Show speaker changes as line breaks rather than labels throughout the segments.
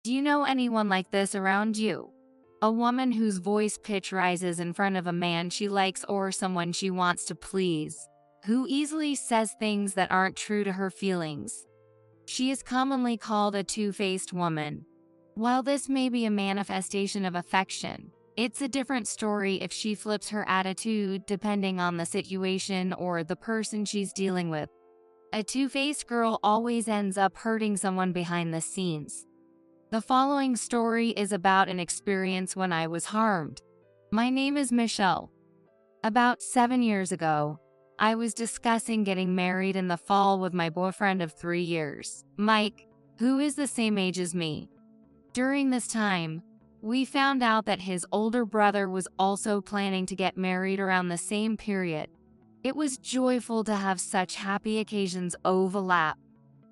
Do you know anyone like this around you? A woman whose voice pitch rises in front of a man she likes or someone she wants to please, who easily says things that aren't true to her feelings. She is commonly called a two-faced woman. While this may be a manifestation of affection, it's a different story if she flips her attitude depending on the situation or the person she's dealing with. A two-faced girl always ends up hurting someone behind the scenes. The following story is about an experience when I was harmed. My name is Michelle. About 7 years ago, I was discussing getting married in the fall with my boyfriend of 3 years, Mike, who is the same age as me. During this time, we found out that his older brother was also planning to get married around the same period. It was joyful to have such happy occasions overlap.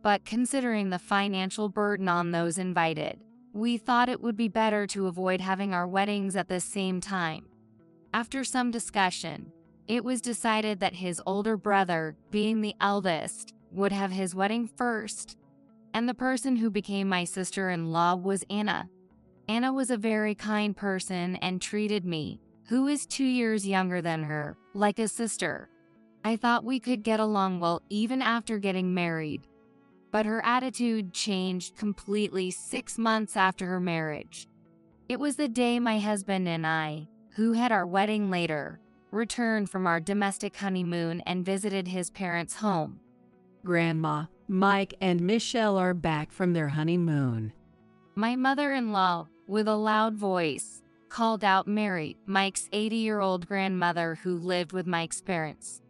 But considering the financial burden on those invited, we thought it would be better to avoid having our weddings at the same time. After some discussion, it was decided that his older brother, being the eldest, would have his wedding first. And the person who became my sister-in-law was Anna. Anna was a very kind person and treated me, who is 2 years younger than her, like a sister. I thought we could get along well even after getting married. But her attitude changed completely 6 months after her marriage. It was the day my husband and I, who had our wedding later, returned from our domestic honeymoon and visited his parents' home.
Grandma, Mike and Michelle are back from their honeymoon.
My mother-in-law, with a loud voice, called out Mary, Mike's 80-year-old grandmother who lived with Mike's parents.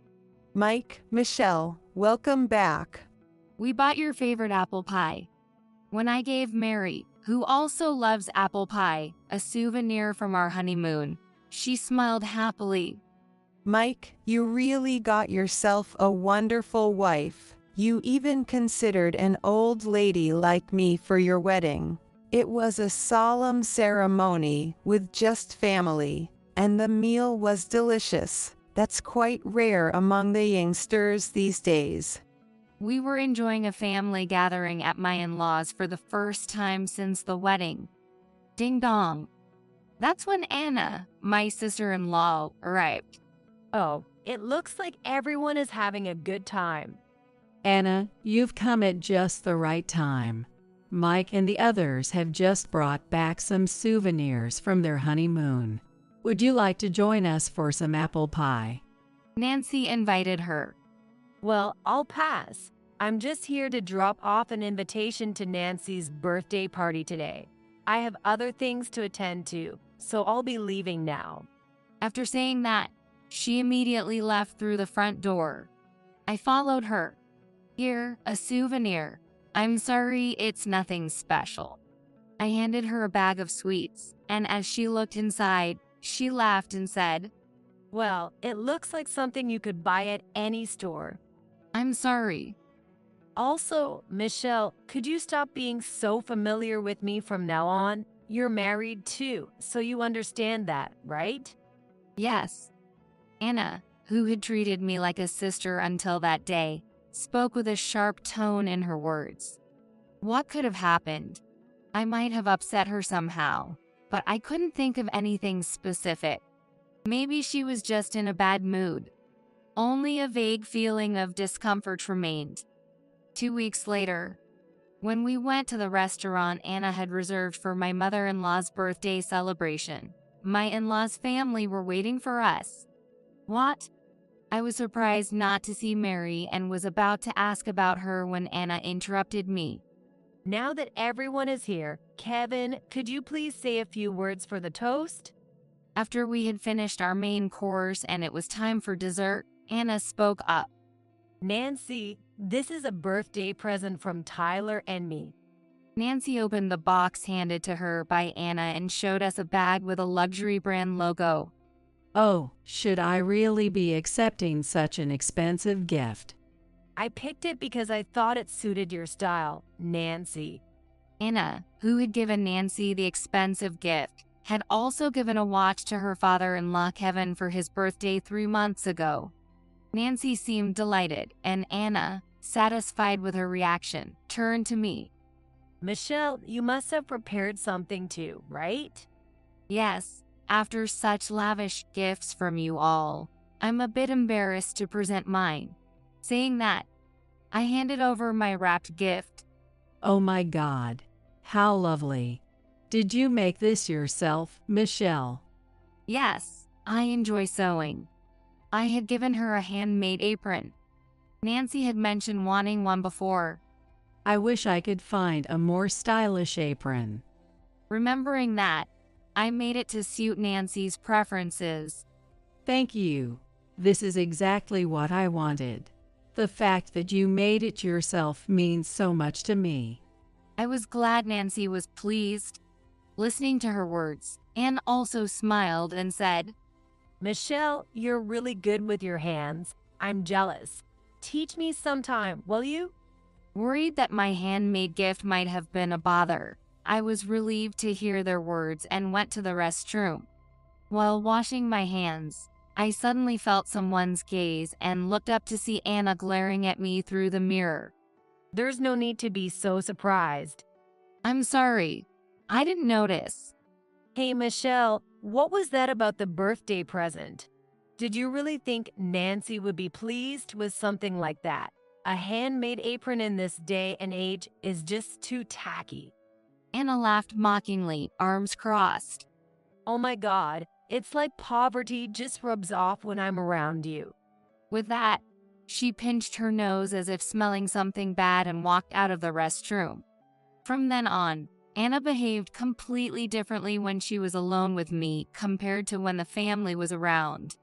Mike, Michelle, welcome back.
We bought your favorite apple pie. When I gave Mary, who also loves apple pie, a souvenir from our honeymoon, she smiled happily.
Mike, you really got yourself a wonderful wife. You even considered an old lady like me for your wedding. It was a solemn ceremony with just family, and the meal was delicious. That's quite rare among the youngsters these days.
We were enjoying a family gathering at my in-laws for the first time since the wedding. Ding dong. That's when Anna, my sister-in-law, arrived.
Oh, it looks like everyone is having a good time.
Anna, you've come at just the right time. Mike and the others have just brought back some souvenirs from their honeymoon. Would you like to join us for some apple pie?
Nancy invited her.
Well, I'll pass. I'm just here to drop off an invitation to Nancy's birthday party today. I have other things to attend to, so I'll be leaving now.
After saying that, she immediately left through the front door. I followed her. Here, a souvenir. I'm sorry, it's nothing special. I handed her a bag of sweets, and as she looked inside, she laughed and said,
Well, it looks like something you could buy at any store.
I'm sorry.
Also, Michelle, could you stop being so familiar with me from now on? You're married too, so you understand that, right?
Yes. Anna, who had treated me like a sister until that day, spoke with a sharp tone in her words. What could have happened? I might have upset her somehow, but I couldn't think of anything specific. Maybe she was just in a bad mood. Only a vague feeling of discomfort remained. 2 weeks later, when we went to the restaurant Anna had reserved for my mother-in-law's birthday celebration, my in-law's family were waiting for us. What? I was surprised not to see Mary and was about to ask about her when Anna interrupted me.
Now that everyone is here, Kevin, could you please say a few words for the toast?
After we had finished our main course and it was time for dessert, Anna spoke up.
Nancy, this is a birthday present from Tyler and me.
Nancy opened the box handed to her by Anna and showed us a bag with a luxury brand logo.
Oh, should I really be accepting such an expensive gift?
I picked it because I thought it suited your style, Nancy.
Anna, who had given Nancy the expensive gift, had also given a watch to her father-in-law Kevin for his birthday 3 months ago. Nancy seemed delighted, and Anna, satisfied with her reaction, turned to me.
Michelle, you must have prepared something too, right?
Yes, after such lavish gifts from you all, I'm a bit embarrassed to present mine. Saying that, I handed over my wrapped gift.
Oh my God. How lovely. Did you make this yourself, Michelle?
Yes, I enjoy sewing. I had given her a handmade apron. Nancy had mentioned wanting one before.
I wish I could find a more stylish apron.
Remembering that, I made it to suit Nancy's preferences.
Thank you. This is exactly what I wanted. The fact that you made it yourself means so much to me.
I was glad Nancy was pleased. Listening to her words, Anne also smiled and said,
Michelle, you're really good with your hands. I'm jealous. Teach me sometime, will you?
Worried that my handmade gift might have been a bother, I was relieved to hear their words and went to the restroom. While washing my hands, I suddenly felt someone's gaze and looked up to see Anna glaring at me through the mirror.
There's no need to be so surprised.
I'm sorry. I didn't notice.
Hey, Michelle, what was that about the birthday present? Did you really think Nancy would be pleased with something like that? A handmade apron in this day and age is just too tacky.
Anna laughed mockingly, arms crossed.
Oh my God, it's like poverty just rubs off when I'm around you.
With that, she pinched her nose as if smelling something bad and walked out of the restroom. From then on, Anna behaved completely differently when she was alone with me compared to when the family was around.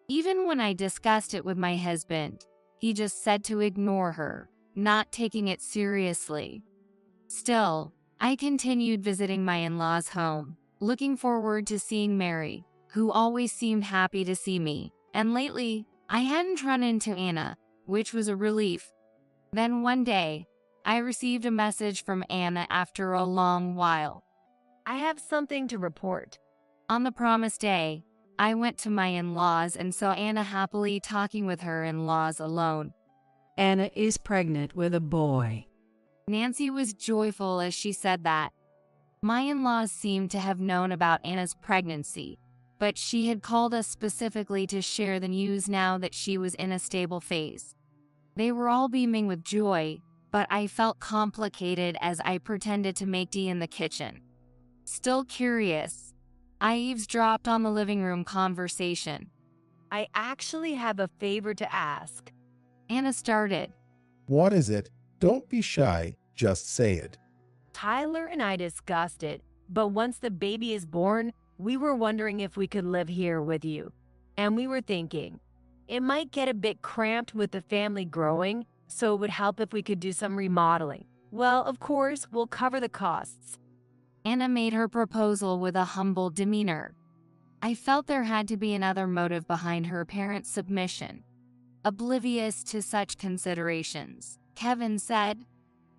Even when I discussed it with my husband, he just said to ignore her, not taking it seriously. Still, I continued visiting my in-laws' home, looking forward to seeing Mary, who always seemed happy to see me, and lately, I hadn't run into Anna, which was a relief. Then one day, I received a message from Anna after a long while.
I have something to report.
On the promised day, I went to my in-laws and saw Anna happily talking with her in-laws alone.
Anna is pregnant with a boy.
Nancy was joyful as she said that. My in-laws seemed to have known about Anna's pregnancy, but she had called us specifically to share the news now that she was in a stable phase. They were all beaming with joy, but I felt complicated as I pretended to make tea in the kitchen. Still curious, I eavesdropped on the living room conversation.
I actually have a favor to ask.
Anna started.
What is it? Don't be shy, just say it.
Tyler and I discussed it, but once the baby is born, we were wondering if we could live here with you. And we were thinking, it might get a bit cramped with the family growing, so it would help if we could do some remodeling. Well, of course, we'll cover the costs.
Anna made her proposal with a humble demeanor. I felt there had to be another motive behind her parents' submission. Oblivious to such considerations, Kevin said,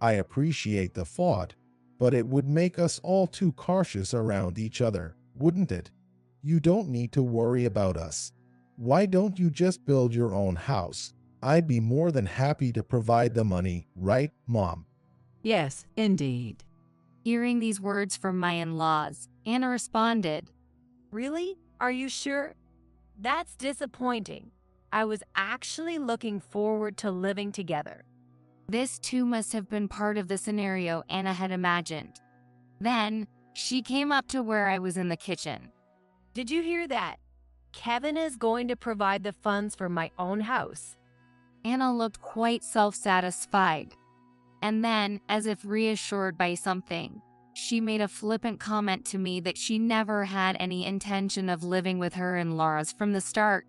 I appreciate the thought, but it would make us all too cautious around each other, wouldn't it? You don't need to worry about us. Why don't you just build your own house? I'd be more than happy to provide the money, right, Mom?
Yes, indeed.
Hearing these words from my in-laws, Anna responded,
Really? Are you sure? That's disappointing. I was actually looking forward to living together.
This too must have been part of the scenario Anna had imagined. Then, she came up to where I was in the kitchen.
Did you hear that? Kevin is going to provide the funds for my own house.
Anna looked quite self-satisfied. And then, as if reassured by something, she made a flippant comment to me that she never had any intention of living with her in-laws from the start.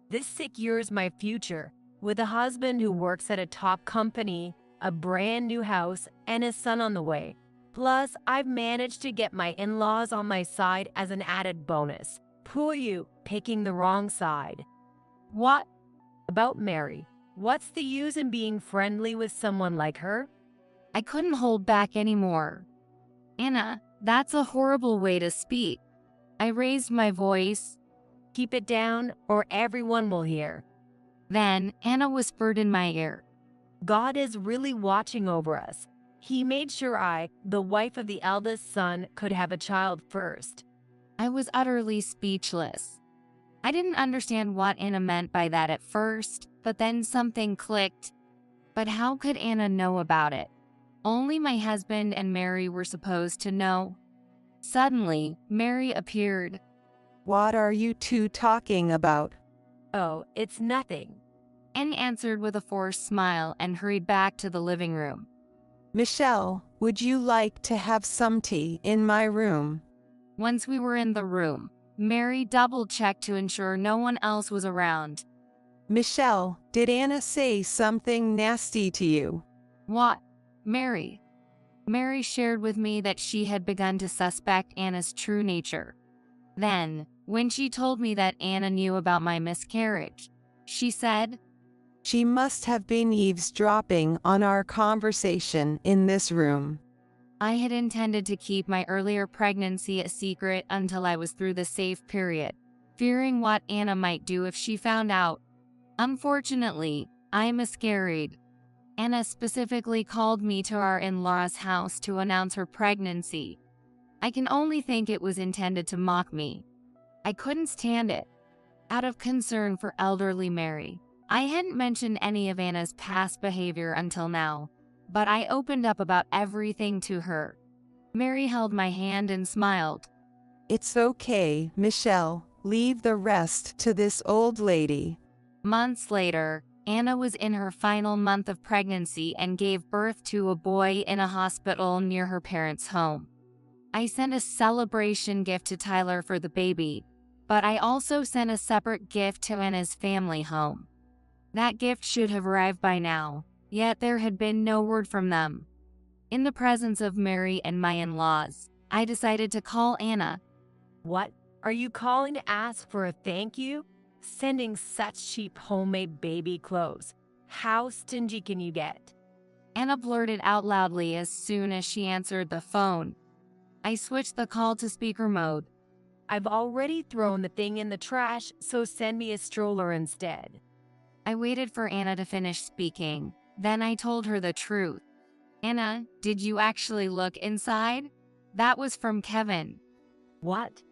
This secures my future, with a husband who works at a top company, a brand new house, and a son on the way. Plus, I've managed to get my in-laws on my side as an added bonus. Poor you, picking the wrong side.
What?
About Mary. What's the use in being friendly with someone like her?
I couldn't hold back anymore. Anna, that's a horrible way to speak. I raised my voice.
Keep it down, or everyone will hear.
Then, Anna whispered in my ear.
God is really watching over us. He made sure I, the wife of the eldest son, could have a child first.
I was utterly speechless. I didn't understand what Anna meant by that at first, but then something clicked. But how could Anna know about it? Only my husband and Mary were supposed to know. Suddenly, Mary appeared.
What are you two talking about?
Oh, it's nothing.
Anna answered with a forced smile and hurried back to the living room.
Michelle, would you like to have some tea in my room?
Once we were in the room, Mary double-checked to ensure no one else was around.
Michelle, did Anna say something nasty to you?
What? Mary. Mary shared with me that she had begun to suspect Anna's true nature. Then, when she told me that Anna knew about my miscarriage, she said,
She must have been eavesdropping on our conversation in this room.
I had intended to keep my earlier pregnancy a secret until I was through the safe period, fearing what Anna might do if she found out. Unfortunately, I miscarried. Anna specifically called me to our in-laws' house to announce her pregnancy. I can only think it was intended to mock me. I couldn't stand it. Out of concern for elderly Mary, I hadn't mentioned any of Anna's past behavior until now, but I opened up about everything to her. Mary held my hand and smiled.
It's okay, Michelle. Leave the rest to this old lady.
Months later, Anna was in her final month of pregnancy and gave birth to a boy in a hospital near her parents' home. I sent a celebration gift to Tyler for the baby, but I also sent a separate gift to Anna's family home. That gift should have arrived by now, yet there had been no word from them. In the presence of Mary and my in-laws, I decided to call Anna.
What? Are you calling to ask for a thank you? Sending such cheap homemade baby clothes. How stingy can you get?
Anna blurted out loudly as soon as she answered the phone. I switched the call to speaker mode.
I've already thrown the thing in the trash, so send me a stroller instead.
I waited for Anna to finish speaking. Then I told her the truth. Anna, did you actually look inside? That was from Kevin.
What?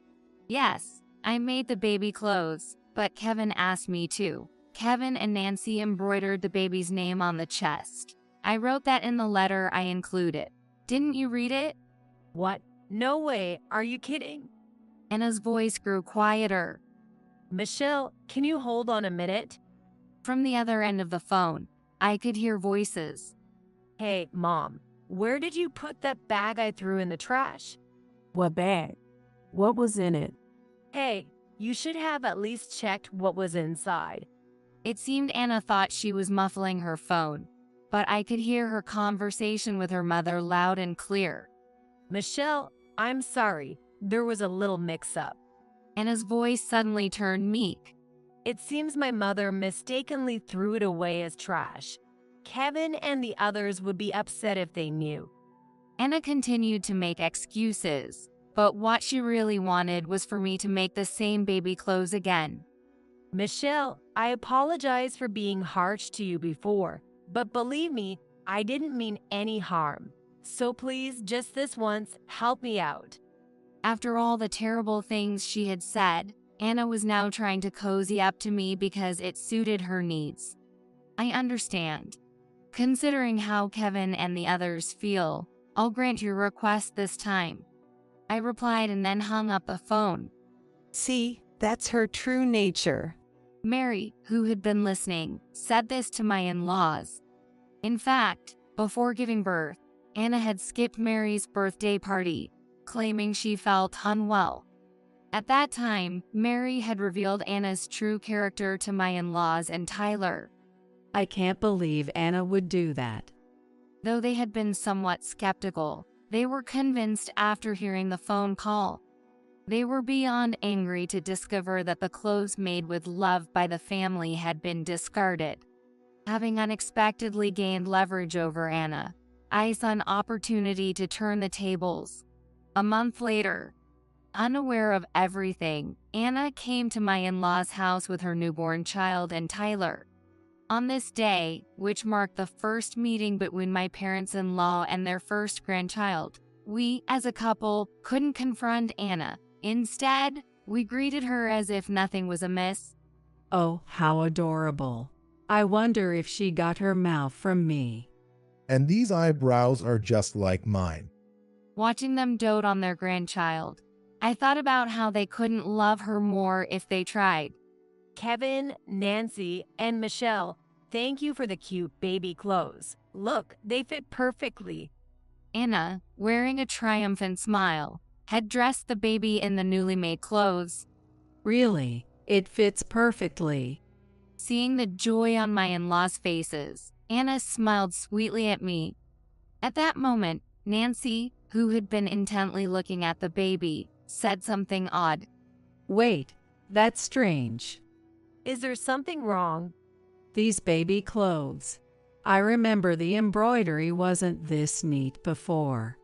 Yes, I made the baby clothes, but Kevin asked me to. Kevin and Nancy embroidered the baby's name on the chest. I wrote that in the letter I included. Didn't you read it?
What? No way. Are you kidding?
Anna's voice grew quieter.
Michelle, can you hold on a minute?
From the other end of the phone, I could hear voices.
Hey, Mom, where did you put that bag I threw in the trash?
What bag? What was in it?
Hey, you should have at least checked what was inside.
It seemed Anna thought she was muffling her phone, but I could hear her conversation with her mother loud and clear.
Michelle, I'm sorry. There was a little mix-up.
Anna's voice suddenly turned meek.
It seems my mother mistakenly threw it away as trash. Kevin and the others would be upset if they knew.
Anna continued to make excuses, but what she really wanted was for me to make the same baby clothes again.
Michelle, I apologize for being harsh to you before, but believe me, I didn't mean any harm. So please, just this once, help me out.
After all the terrible things she had said, Anna was now trying to cozy up to me because it suited her needs. I understand. Considering how Kevin and the others feel, I'll grant your request this time. I replied and then hung up the phone.
See, that's her true nature.
Mary, who had been listening, said this to my in-laws. In fact, before giving birth, Anna had skipped Mary's birthday party, claiming she felt unwell. At that time, Mary had revealed Anna's true character to my in-laws and Tyler.
I can't believe Anna would do that.
Though they had been somewhat skeptical, they were convinced after hearing the phone call. They were beyond angry to discover that the clothes made with love by the family had been discarded. Having unexpectedly gained leverage over Anna, I saw an opportunity to turn the tables. A month later, unaware of everything, Anna came to my in-laws' house with her newborn child and Tyler. On this day, which marked the first meeting between my parents-in-law and their first grandchild, we, as a couple, couldn't confront Anna. Instead, we greeted her as if nothing was amiss.
Oh, how adorable. I wonder if she got her mouth from me.
And these eyebrows are just like mine.
Watching them dote on their grandchild, I thought about how they couldn't love her more if they tried.
Kevin, Nancy, and Michelle, thank you for the cute baby clothes. Look, they fit perfectly.
Anna, wearing a triumphant smile, had dressed the baby in the newly made clothes.
Really, it fits perfectly.
Seeing the joy on my in-laws' faces, Anna smiled sweetly at me. At that moment, Nancy, who had been intently looking at the baby, said something odd.
Wait, that's strange.
Is there something wrong?
These baby clothes. I remember the embroidery wasn't this neat before.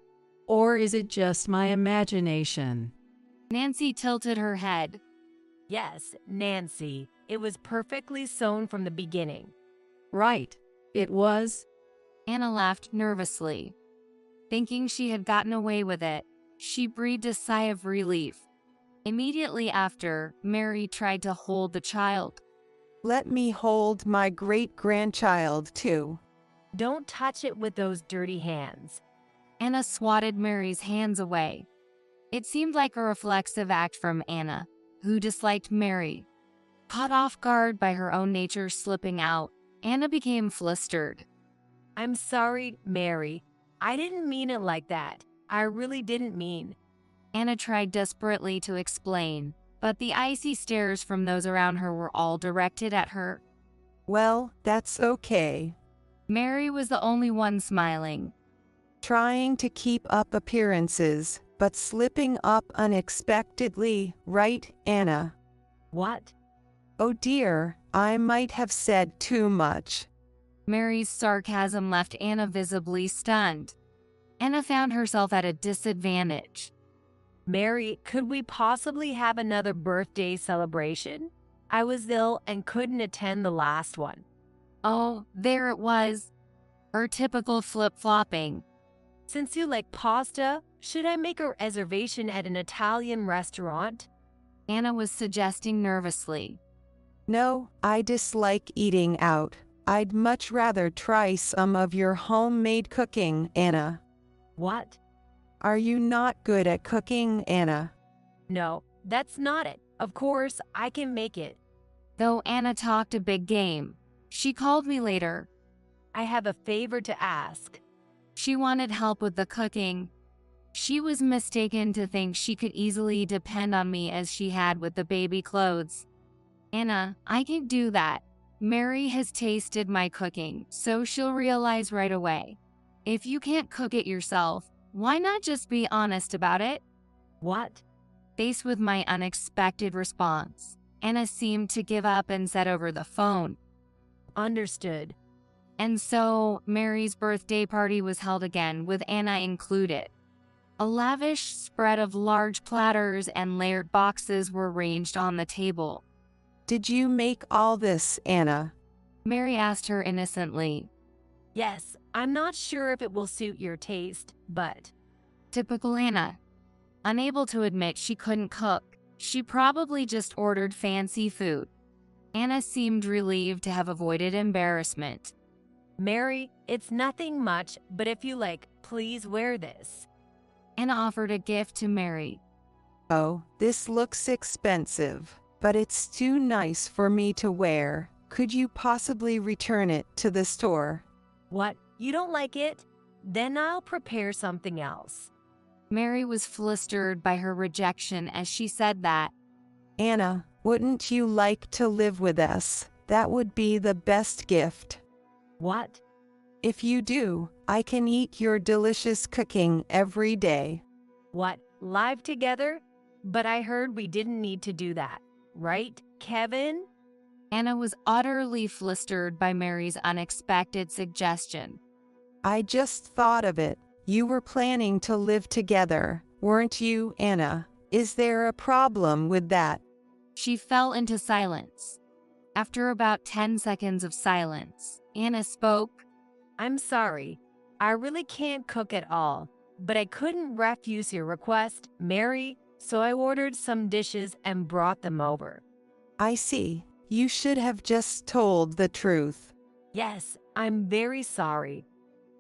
Or is it just my imagination?
Nancy tilted her head.
Yes, Nancy. It was perfectly sewn from the beginning.
Right, it was.
Anna laughed nervously. Thinking she had gotten away with it, she breathed a sigh of relief. Immediately after, Mary tried to hold the child.
Let me hold my great-grandchild too.
Don't touch it with those dirty hands.
Anna swatted Mary's hands away. It seemed like a reflexive act from Anna, who disliked Mary. Caught off guard by her own nature slipping out, Anna became flustered.
I'm sorry, Mary. I didn't mean it like that. I really didn't mean.
Anna tried desperately to explain, but the icy stares from those around her were all directed at her.
Well, that's okay.
Mary was the only one smiling.
Trying to keep up appearances, but slipping up unexpectedly, right, Anna?
What?
Oh dear, I might have said too much.
Mary's sarcasm left Anna visibly stunned. Anna found herself at a disadvantage.
Mary, could we possibly have another birthday celebration? I was ill and couldn't attend the last one.
Oh, there it was. Her typical flip-flopping.
Since you like pasta, should I make a reservation at an Italian restaurant?
Anna was suggesting nervously.
No, I dislike eating out. I'd much rather try some of your homemade cooking, Anna.
What?
Are you not good at cooking, Anna?
No, that's not it. Of course, I can make it.
Though Anna talked a big game, she called me later.
I have a favor to ask.
She wanted help with the cooking. She was mistaken to think she could easily depend on me as she had with the baby clothes. Anna, I can do that. Mary has tasted my cooking, so she'll realize right away. If you can't cook it yourself, why not just be honest about it?
What?
Faced with my unexpected response, Anna seemed to give up and said over the phone.
Understood.
And so, Mary's birthday party was held again with Anna included. A lavish spread of large platters and layered boxes were arranged on the table.
Did you make all this, Anna?
Mary asked her innocently.
Yes, I'm not sure if it will suit your taste, but...
Typical Anna. Unable to admit she couldn't cook, she probably just ordered fancy food. Anna seemed relieved to have avoided embarrassment.
Mary, it's nothing much, but if you like, please wear this.
Anna offered a gift to Mary.
Oh, this looks expensive, but it's too nice for me to wear. Could you possibly return it to the store?
What? You don't like it? Then I'll prepare something else.
Mary was flustered by her rejection as she said that.
Anna, wouldn't you like to live with us? That would be the best gift.
What?
If you do, I can eat your delicious cooking every day.
What? Live together? But I heard we didn't need to do that, right, Kevin?
Anna was utterly flustered by Mary's unexpected suggestion.
I just thought of it. You were planning to live together, weren't you, Anna? Is there a problem with that?
She fell into silence. After about 10 seconds of silence, Anna spoke.
I'm sorry. I really can't cook at all, but I couldn't refuse your request, Mary, so I ordered some dishes and brought them over.
I see. You should have just told the truth.
Yes, I'm very sorry.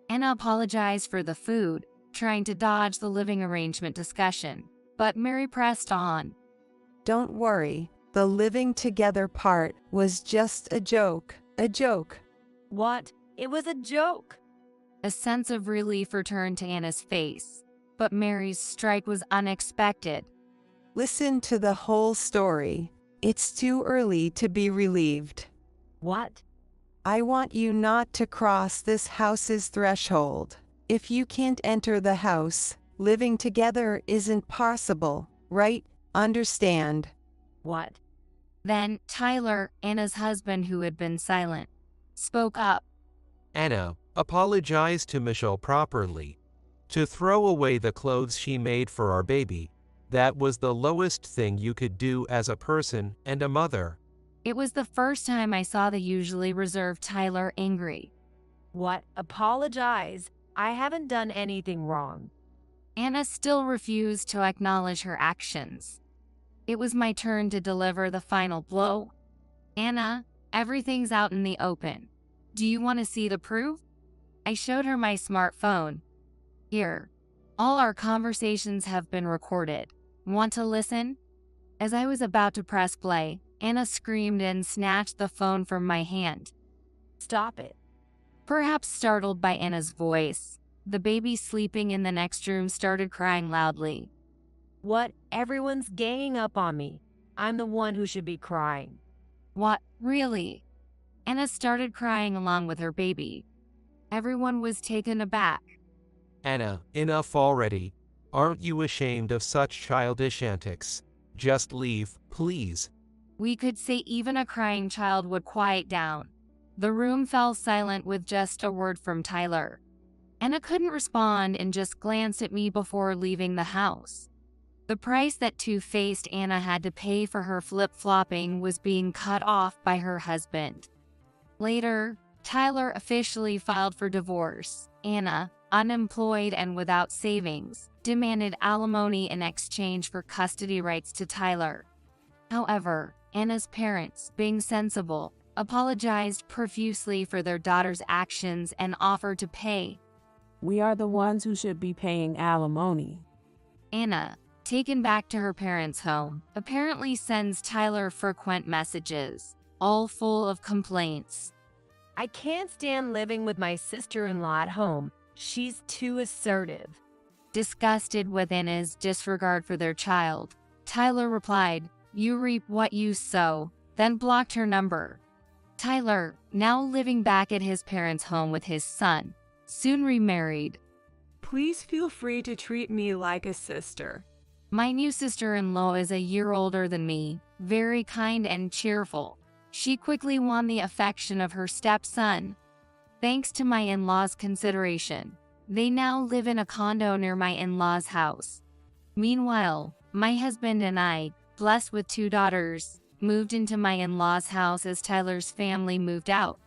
Anna apologized for the food, trying to dodge the living arrangement discussion, but Mary pressed on.
Don't worry. The living together part was just a joke. A joke.
What? It was a joke.
A sense of relief returned to Anna's face, but Mary's strike was unexpected.
Listen to the whole story. It's too early to be relieved.
What?
I want you not to cross this house's threshold. If you can't enter the house, living together isn't possible, right? Understand?
What?
Then Tyler, Anna's husband who had been silent, spoke up.
Anna, apologize to Michelle properly. To throw away the clothes she made for our baby, that was the lowest thing you could do as a person and a mother.
It was the first time I saw the usually reserved Tyler angry.
What? Apologize? I haven't done anything wrong.
Anna still refused to acknowledge her actions. It was my turn to deliver the final blow. Anna, everything's out in the open. Do you want to see the proof? I showed her my smartphone. Here. All our conversations have been recorded. Want to listen? As I was about to press play, Anna screamed and snatched the phone from my hand.
Stop it.
Perhaps startled by Anna's voice, the baby sleeping in the next room started crying loudly.
What? Everyone's ganging up on me. I'm the one who should be crying.
What? Really? Anna started crying along with her baby. Everyone was taken aback.
Anna, enough already. Aren't you ashamed of such childish antics? Just leave, please.
We could say even a crying child would quiet down. The room fell silent with just a word from Tyler. Anna couldn't respond and just glanced at me before leaving the house. The price that two-faced Anna had to pay for her flip-flopping was being cut off by her husband. Later, Tyler officially filed for divorce. Anna, unemployed and without savings, demanded alimony in exchange for custody rights to Tyler. However, Anna's parents, being sensible, apologized profusely for their daughter's actions and offered to pay.
We are the ones who should be paying alimony.
Anna, taken back to her parents' home, apparently sends Tyler frequent messages, all full of complaints.
I can't stand living with my sister-in-law at home. She's too assertive.
Disgusted with Anna's disregard for their child, Tyler replied, "You reap what you sow," then blocked her number. Tyler, now living back at his parents' home with his son, soon remarried.
Please feel free to treat me like a sister.
My new sister-in-law is a year older than me, very kind and cheerful. She quickly won the affection of her stepson. Thanks to my in-laws' consideration, they now live in a condo near my in-laws' house. Meanwhile, my husband and I, blessed with 2 daughters, moved into my in-laws' house as Tyler's family moved out.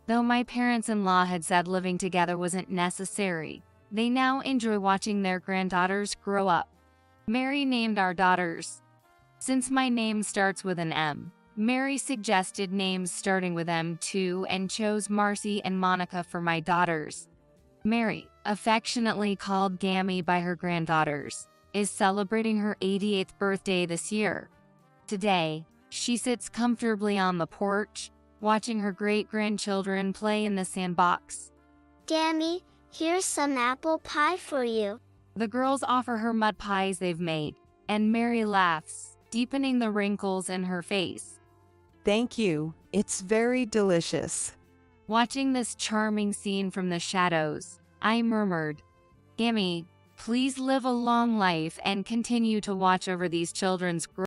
Though my parents-in-law had said living together wasn't necessary, they now enjoy watching their granddaughters grow up. Mary named our daughters. Since my name starts with an M, Mary suggested names starting with M too and chose Marcy and Monica for my daughters. Mary, affectionately called Gammy by her granddaughters, is celebrating her 88th birthday this year. Today, she sits comfortably on the porch, watching her great-grandchildren play in the sandbox.
Gammy, here's some apple pie for you.
The girls offer her mud pies they've made, and Mary laughs, deepening the wrinkles in her face.
Thank you. It's very delicious.
Watching this charming scene from the shadows, I murmured, "Gammy, please live a long life and continue to watch over these children's growth."